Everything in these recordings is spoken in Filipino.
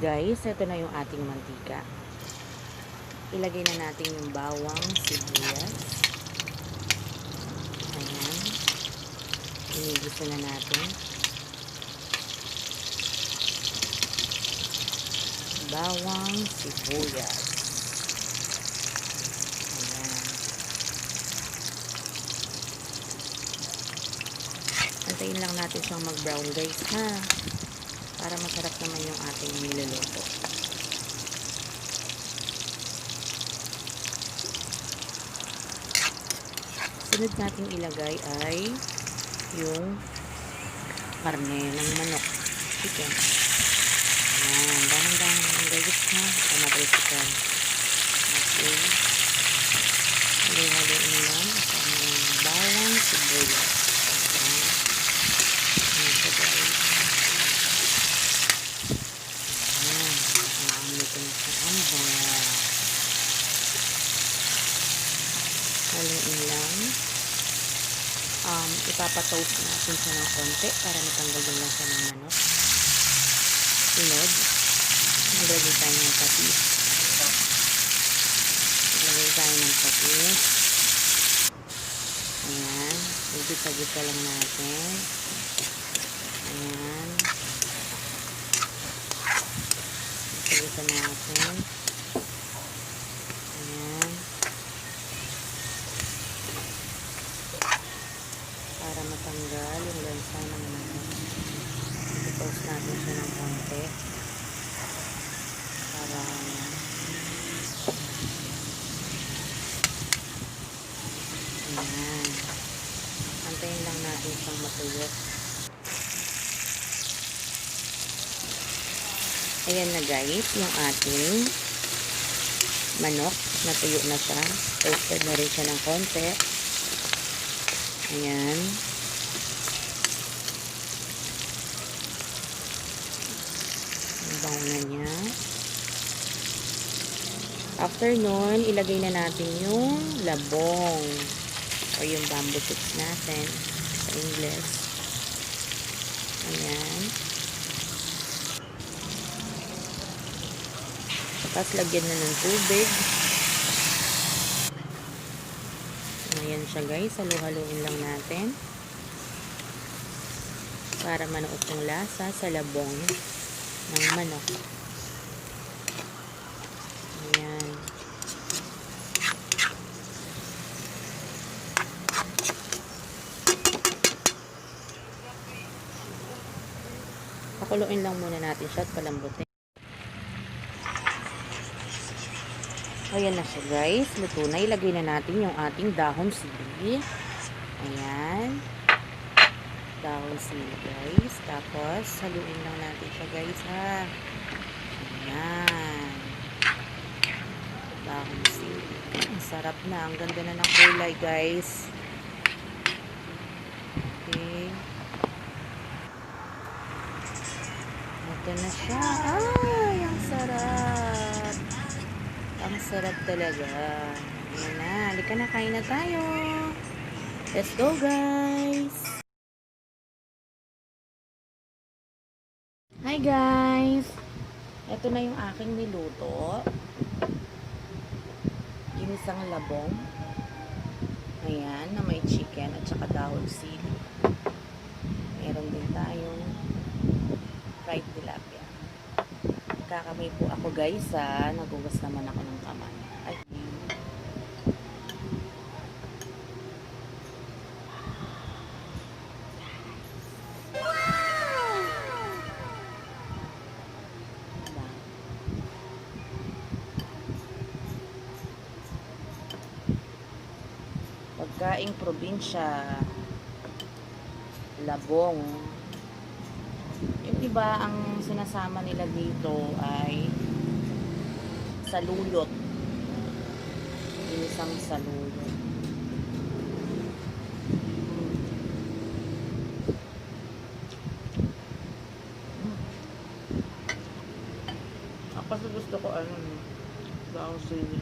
guys, ito na yung ating mantika. Ilagay na natin yung bawang, sibuyas. Ayan. Inigisa na natin. Bawang, sibuyas. Ayan. Antayin lang natin siyang mag-brown guys ha. Para masarap naman yung ating niluluto. Sunod natin ilagay ay yung karne ng manok. Chicken. Ayan. Dahan-dahan ng guys ha. Pamatrisikan. Okay. Halo-haloin lang. Kasama yung bawang, sibuyas. Ayan. Ito guys. Haluin lang. Ipapatoast natin siya ng konti para matanggal yung lasa ng manok. Sunod, maglagay tayo ng patis. Maglagay tayo ng patis. Ayan. Igisa-gisa lang natin. Ayan. Igisa natin. Ayan. Para matanggal yung lansa ng manok. I-toast natin siya ng konti. Para ayan. Antayin lang natin siyang matuyo. Ayan na guys, yung ating manok. Natuyo na siya. Toasted na rin siya ng konti. Ayan. Ang bango na niya. After nun, ilagay na natin yung labong o yung bamboo shoots natin sa English. Ayan. Tapos lagyan na ng tubig. Ayan siya guys. Halo-haloin lang natin. Para manuot yung lasa sa labong ng manok. Ayan. Pakuluin lang muna natin siya at palambutin. Ayan na siya guys. Luto na. Ilagay na natin yung ating dahon sili. Ayan. Dahon sili guys. Tapos haluin lang natin siya guys ha. Ayan. Dahon sili. Ang sarap na. Ang ganda na ng kulay guys. Okay. Ito na siya. Ay, ang sarap. Ang sarap talaga. Ayan na. Halika na, kain na tayo. Let's go, guys. Hi, guys. Ito na yung aking niluto. Ginisang labong. Ayan, na may chicken at saka dahon sili. Meron din tayong fried tilapia. Kakamay po ako guys ha. Nagugas naman ako ng kamay. Ay. Pagkaing probinsya, labong. Yung iba, ang sinasama nila dito ay saluyot. Ginisang saluyot. Ako kasi gusto ko bawang sili.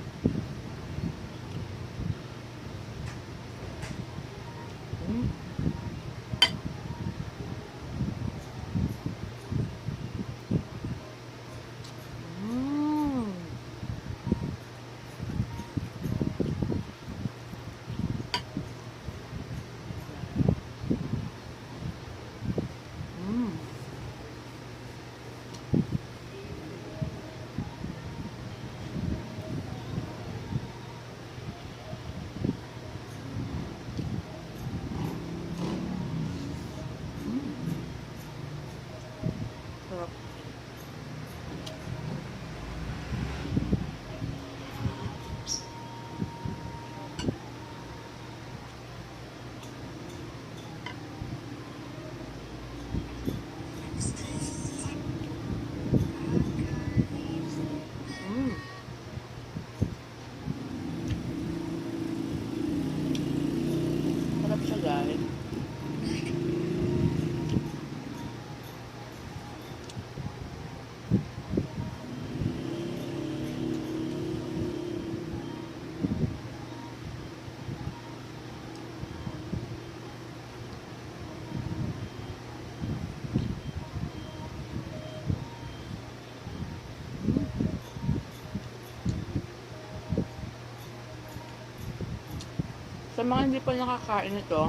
Sa mga hindi pa nakakain ito,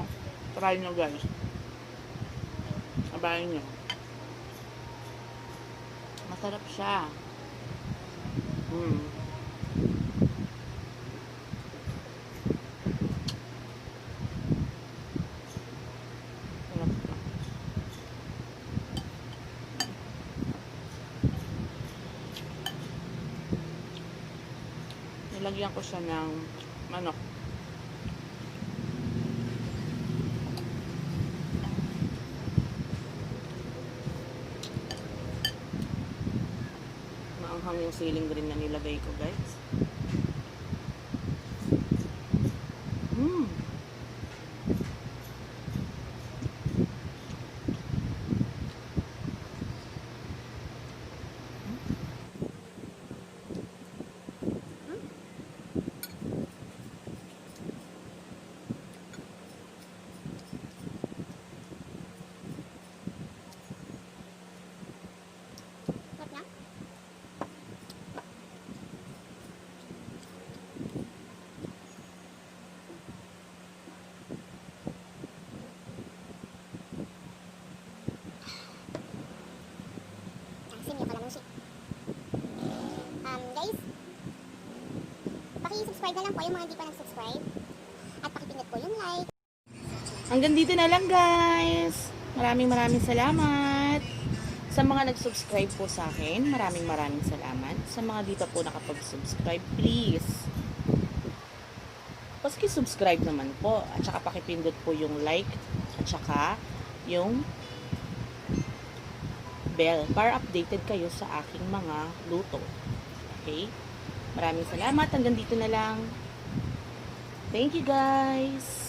try nyo guys. Sabahin nyo. Masarap siya. Sarap siya. Nilagyan ko siya ng manok. Maanghang yung siling green na nilagay ko guys. Guys, paki-subscribe na lang po yung mga hindi pa nag-subscribe. At pakipindot po yung like. Hanggang dito na lang guys. Maraming salamat. Sa mga nag-subscribe po sa akin, maraming salamat. Sa mga dito po nakapag-subscribe, please. Paki-subscribe naman po. At saka pakipindot po yung like. At saka yung bell para updated kayo sa aking mga luto. Okay? Maraming salamat. Hanggang dito na lang. Thank you guys.